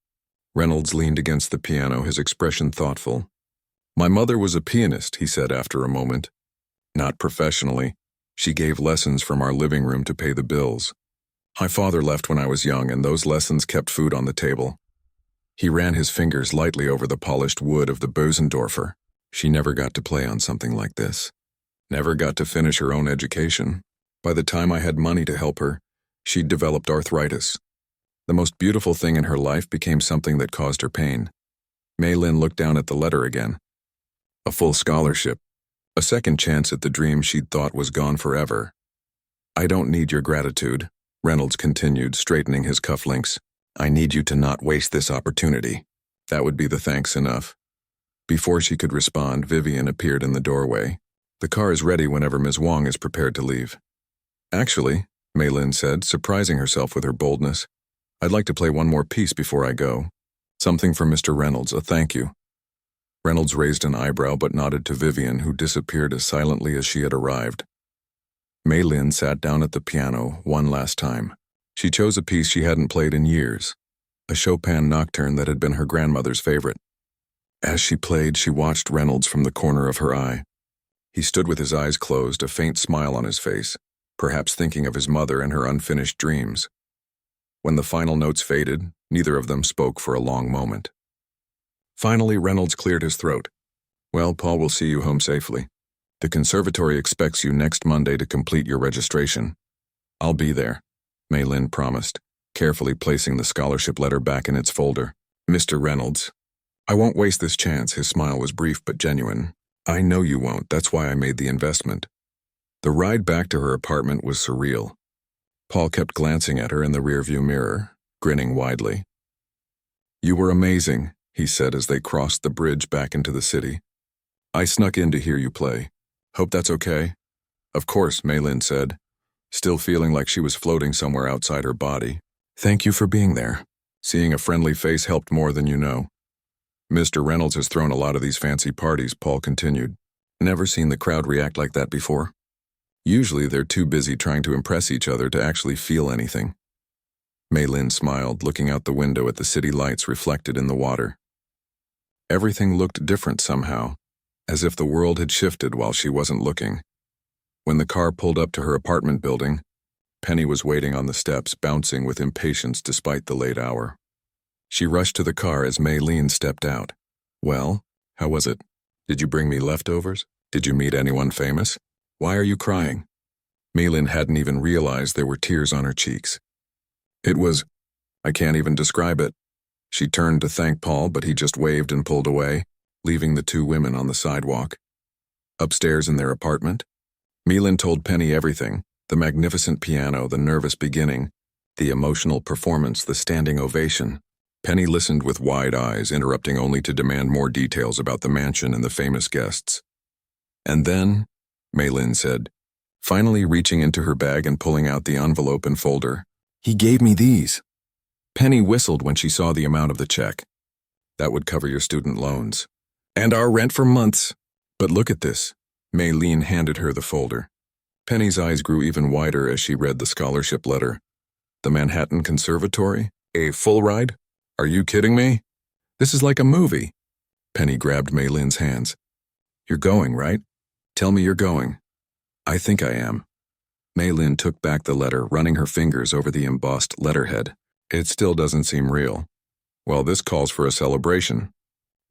Reynolds leaned against the piano, his expression thoughtful. "My mother was a pianist," he said after a moment. "Not professionally. She gave lessons from our living room to pay the bills. My father left when I was young, and those lessons kept food on the table." He ran his fingers lightly over the polished wood of the Bösendorfer. "She never got to play on something like this. Never got to finish her own education. By the time I had money to help her, she'd developed arthritis. The most beautiful thing in her life became something that caused her pain." Mei Lin looked down at the letter again. A full scholarship. A second chance at the dream she'd thought was gone forever. "I don't need your gratitude," Reynolds continued, straightening his cufflinks. "I need you to not waste this opportunity. That would be the thanks enough." Before she could respond, Vivian appeared in the doorway. "The car is ready whenever Ms. Wong is prepared to leave." "Actually," Mei Lin said, surprising herself with her boldness, "I'd like to play one more piece before I go. Something for Mr. Reynolds, a thank you." Reynolds raised an eyebrow but nodded to Vivian, who disappeared as silently as she had arrived. Mei Lin sat down at the piano one last time. She chose a piece she hadn't played in years, a Chopin nocturne that had been her grandmother's favorite. As she played, she watched Reynolds from the corner of her eye. He stood with his eyes closed, a faint smile on his face, perhaps thinking of his mother and her unfinished dreams. When the final notes faded, neither of them spoke for a long moment. Finally, Reynolds cleared his throat. "Well, Paul will see you home safely. The conservatory expects you next Monday to complete your registration." "I'll be there," Mei Lin promised, carefully placing the scholarship letter back in its folder. "Mr. Reynolds, I won't waste this chance." His smile was brief but genuine. I know you won't, that's why I made the investment. The ride back to her apartment was surreal. Paul kept glancing at her in the rearview mirror, grinning widely. You were amazing, he said as they crossed the bridge back into the city. I snuck in to hear you play. Hope that's okay? Of course, Maylin said, still feeling like she was floating somewhere outside her body. Thank you for being there. Seeing a friendly face helped more than you know. Mr. Reynolds has thrown a lot of these fancy parties, Paul continued. Never seen the crowd react like that before. Usually they're too busy trying to impress each other to actually feel anything. Maylin smiled, looking out the window at the city lights reflected in the water. Everything looked different somehow, as if the world had shifted while she wasn't looking. When the car pulled up to her apartment building, Penny was waiting on the steps, bouncing with impatience despite the late hour. She rushed to the car as Maylin stepped out. Well, how was it? Did you bring me leftovers? Did you meet anyone famous? Why are you crying? Maylin hadn't even realized there were tears on her cheeks. I can't even describe it. She turned to thank Paul, but he just waved and pulled away, leaving the two women on the sidewalk. Upstairs in their apartment, Maylin told Penny everything, the magnificent piano, the nervous beginning, the emotional performance, the standing ovation. Penny listened with wide eyes, interrupting only to demand more details about the mansion and the famous guests. And then, Maylin said, finally reaching into her bag and pulling out the envelope and folder, he gave me these. Penny whistled when she saw the amount of the check. That would cover your student loans. And our rent for months. But look at this. Maylin handed her the folder. Penny's eyes grew even wider as she read the scholarship letter. The Manhattan Conservatory? A full ride? Are you kidding me? This is like a movie. Penny grabbed Maylin's hands. You're going, right? Tell me you're going. I think I am. Maylin took back the letter, running her fingers over the embossed letterhead. It still doesn't seem real. Well, this calls for a celebration.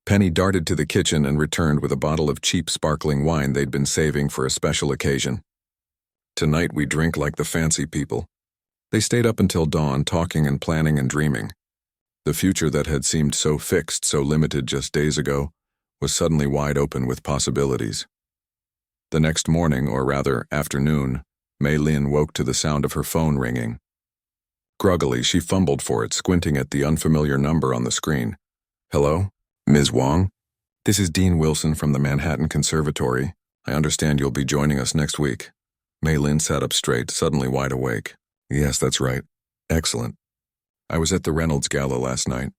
Penny darted to the kitchen and returned with a bottle of cheap sparkling wine they'd been saving for a special occasion. Tonight we drink like the fancy people. They stayed up until dawn, talking and planning and dreaming. The future that had seemed so fixed, so limited just days ago, was suddenly wide open with possibilities. The next morning, or rather afternoon, Maylin woke to the sound of her phone ringing. Groggily, she fumbled for it, squinting at the unfamiliar number on the screen. Hello? Ms. Wong? This is Dean Wilson from the Manhattan Conservatory. I understand you'll be joining us next week. Maylin sat up straight, suddenly wide awake. Yes, that's right. Excellent. I was at the Reynolds Gala last night.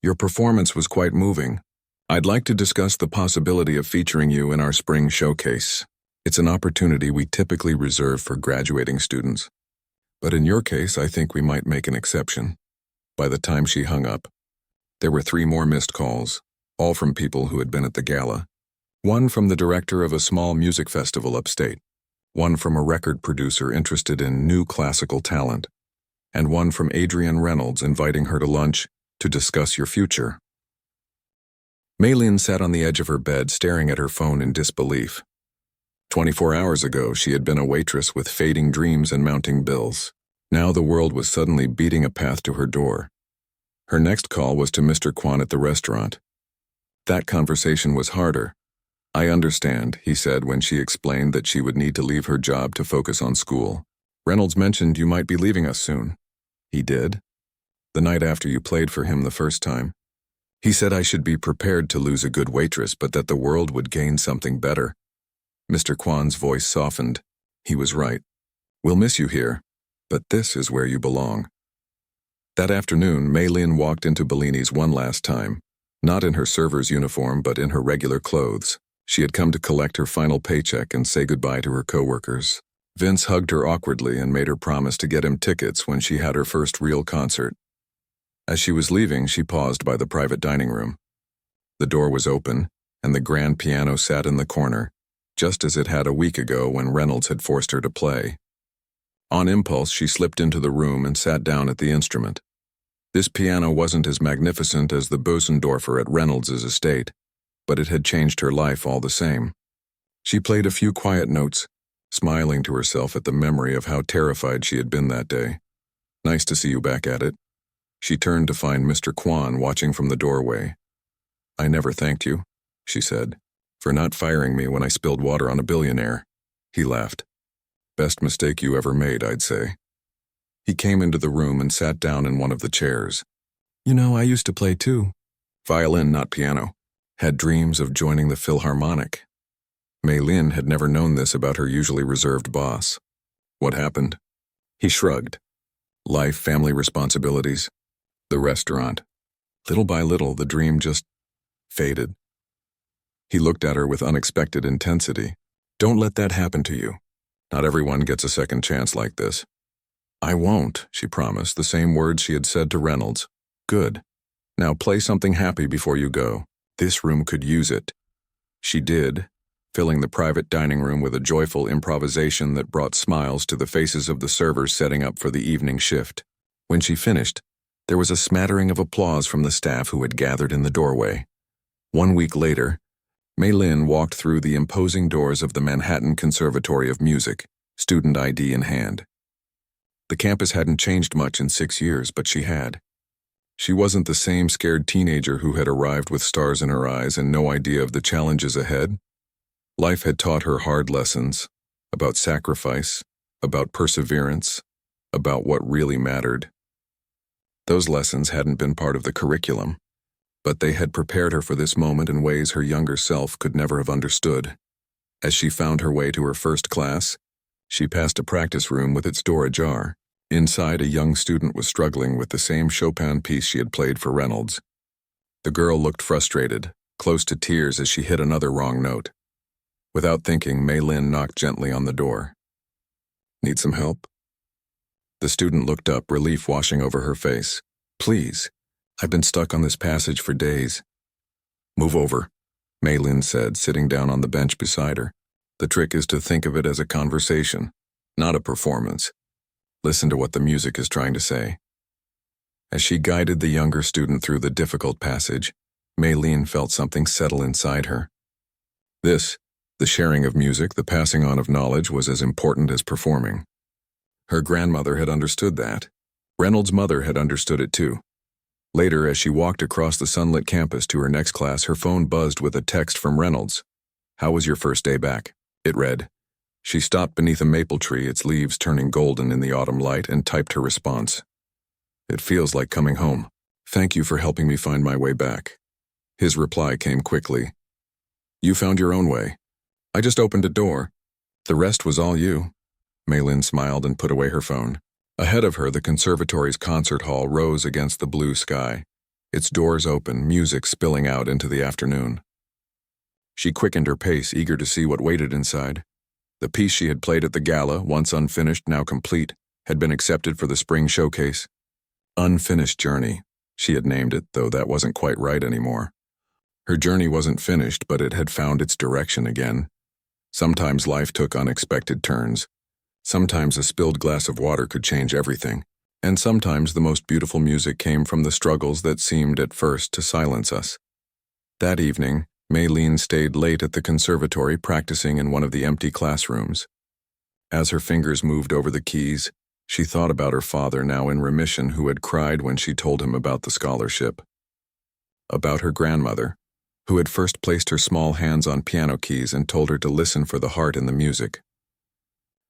Your performance was quite moving. I'd like to discuss the possibility of featuring you in our spring showcase. It's an opportunity we typically reserve for graduating students. But in your case, I think we might make an exception. By the time she hung up, there were 3 more missed calls, all from people who had been at the gala. One from the director of a small music festival upstate, one from a record producer interested in new classical talent, and one from Adrienne Reynolds inviting her to lunch to discuss your future. Maylin sat on the edge of her bed, staring at her phone in disbelief. 24 hours ago, she had been a waitress with fading dreams and mounting bills. Now the world was suddenly beating a path to her door. Her next call was to Mr. Kwan at the restaurant. That conversation was harder. I understand, he said when she explained that she would need to leave her job to focus on school. Reynolds mentioned you might be leaving us soon. He did? The night after you played for him the first time. He said I should be prepared to lose a good waitress, but that the world would gain something better. Mr. Kwan's voice softened. He was right. We'll miss you here, but this is where you belong. That afternoon, Maylin walked into Bellini's one last time, not in her server's uniform, but in her regular clothes. She had come to collect her final paycheck and say goodbye to her coworkers. Vince hugged her awkwardly and made her promise to get him tickets when she had her first real concert. As she was leaving, she paused by the private dining room. The door was open, and the grand piano sat in the corner, just as it had a week ago when Reynolds had forced her to play. On impulse, she slipped into the room and sat down at the instrument. This piano wasn't as magnificent as the Bösendorfer at Reynolds' estate, but it had changed her life all the same. She played a few quiet notes, smiling to herself at the memory of how terrified she had been that day. Nice to see you back at it. She turned to find Mr. Kwan watching from the doorway. I never thanked you, she said. For not firing me when I spilled water on a billionaire. He laughed. Best mistake you ever made, I'd say. He came into the room and sat down in one of the chairs. You know, I used to play too. Violin, not piano. Had dreams of joining the Philharmonic. Mei Lin had never known this about her usually reserved boss. What happened? He shrugged. Life, family responsibilities. The restaurant. Little by little, the dream just faded. He looked at her with unexpected intensity. Don't let that happen to you. Not everyone gets a second chance like this. I won't, she promised, the same words she had said to Reynolds. Good. Now play something happy before you go. This room could use it. She did, filling the private dining room with a joyful improvisation that brought smiles to the faces of the servers setting up for the evening shift. When she finished, there was a smattering of applause from the staff who had gathered in the doorway. 1 week later, Mei Lin walked through the imposing doors of the Manhattan Conservatory of Music, student ID in hand. The campus hadn't changed much in 6 years, but she had. She wasn't the same scared teenager who had arrived with stars in her eyes and no idea of the challenges ahead. Life had taught her hard lessons about sacrifice, about perseverance, about what really mattered. Those lessons hadn't been part of the curriculum, but they had prepared her for this moment in ways her younger self could never have understood. As she found her way to her first class, she passed a practice room with its door ajar. Inside, a young student was struggling with the same Chopin piece she had played for Reynolds. The girl looked frustrated, close to tears as she hit another wrong note. Without thinking, Mei Lin knocked gently on the door. Need some help? The student looked up, relief washing over her face. Please, I've been stuck on this passage for days. Move over, Mei Lin said, sitting down on the bench beside her. The trick is to think of it as a conversation, not a performance. Listen to what the music is trying to say. As she guided the younger student through the difficult passage, Mei Lin felt something settle inside her. This, the sharing of music, the passing on of knowledge, was as important as performing. Her grandmother had understood that. Reynolds' mother had understood it too. Later, as she walked across the sunlit campus to her next class, her phone buzzed with a text from Reynolds. How was your first day back? It read. She stopped beneath a maple tree, its leaves turning golden in the autumn light, and typed her response. It feels like coming home. Thank you for helping me find my way back. His reply came quickly. You found your own way. I just opened a door. The rest was all you. Mei Lin smiled and put away her phone. Ahead of her, the conservatory's concert hall rose against the blue sky, its doors open, music spilling out into the afternoon. She quickened her pace, eager to see what waited inside. The piece she had played at the gala, once unfinished, now complete, had been accepted for the spring showcase. Unfinished Journey, she had named it, though that wasn't quite right anymore. Her journey wasn't finished, but it had found its direction again. Sometimes life took unexpected turns. Sometimes a spilled glass of water could change everything. And sometimes the most beautiful music came from the struggles that seemed at first to silence us. That evening, Mei Lin stayed late at the conservatory practicing in one of the empty classrooms. As her fingers moved over the keys, she thought about her father, now in remission, who had cried when she told him about the scholarship. About her grandmother, who had first placed her small hands on piano keys and told her to listen for the heart in the music.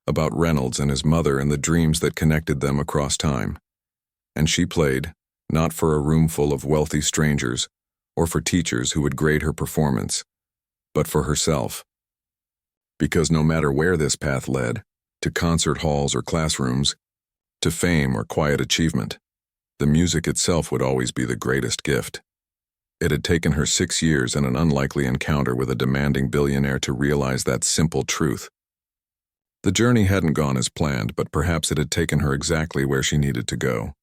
About Reynolds and his mother and the dreams that connected them across time. And she played, not for a room full of wealthy strangers, or for teachers who would grade her performance, but for herself. Because no matter where this path led, to concert halls or classrooms, to fame or quiet achievement, the music itself would always be the greatest gift. It had taken her 6 years and an unlikely encounter with a demanding billionaire to realize that simple truth. The journey hadn't gone as planned, but perhaps it had taken her exactly where she needed to go.